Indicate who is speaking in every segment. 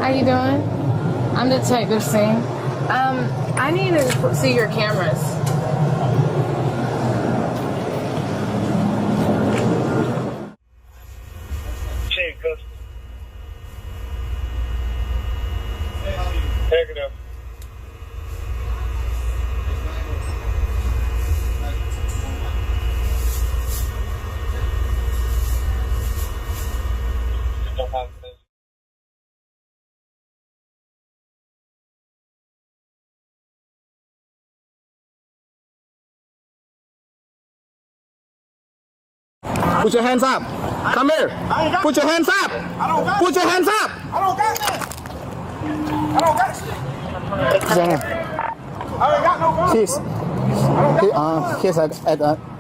Speaker 1: How you doing? I'm Detective Singh. I need to see your cameras.
Speaker 2: Negative.
Speaker 3: Put your hands up. Come here. Put your hands up. Put your hands up.
Speaker 2: I don't got that. I don't got shit. I ain't got no gun.
Speaker 3: He's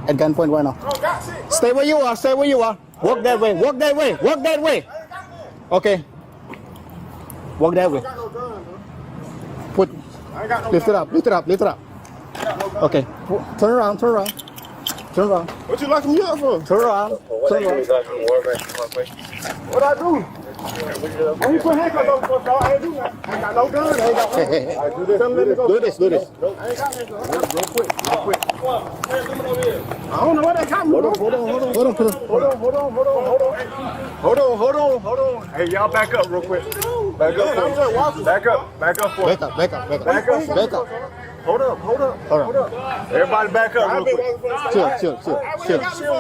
Speaker 3: at gunpoint right now.
Speaker 2: I don't got shit.
Speaker 3: Stay where you are. Stay where you are. Walk that way. Walk that way. Walk that way. Okay. Walk that way.
Speaker 2: I ain't got no gun, bro.
Speaker 3: Put.
Speaker 2: I ain't got no
Speaker 3: Lift it up. Lift it up. Lift it up. Okay. Turn around. Turn around. Turn around.
Speaker 2: What you locking me up for?
Speaker 3: Turn around. Turn around.
Speaker 2: What I do? When you put handcuffs on for dog, I ain't do nothing. I ain't got no gun. I ain't got no gun.
Speaker 3: Hey.
Speaker 2: All right, do this. Tell me let me go.
Speaker 3: Do this. Do this.
Speaker 2: I ain't got no gun. Real quick. Real quick. I don't know what they got me. Hold on.
Speaker 3: Hold on.
Speaker 2: Hold on. Hey, y'all back up real quick. Back up. Back up. Back up for
Speaker 3: Back up. Back up. Back up.
Speaker 2: Back up.
Speaker 3: Back up.
Speaker 2: Hold up. Everybody back up real quick.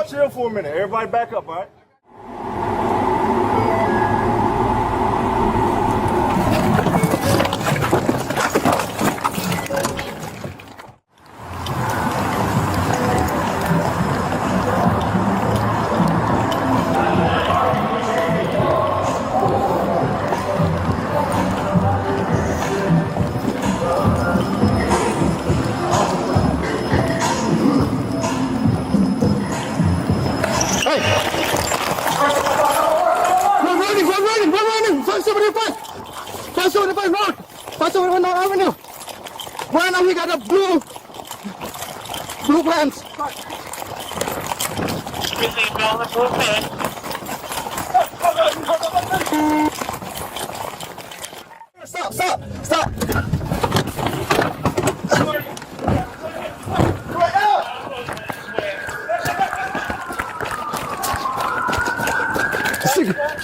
Speaker 3: Chill
Speaker 2: for a minute. Everybody back up, all right?
Speaker 3: Hey! We're running! 575! 575 North! 575 North Avenue! Right now we got a blue pants! Stop!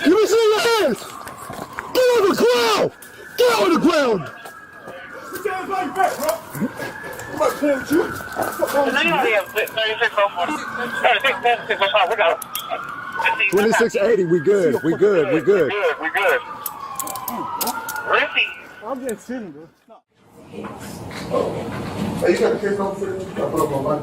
Speaker 3: Let me see your hands! Get on the ground! Get on the ground!
Speaker 2: Put your hands like that, bro. I'm about to pull with you.
Speaker 3: 2680, we good.
Speaker 2: I'm just sitting, bro.
Speaker 3: You got the kids on for this? I put up on my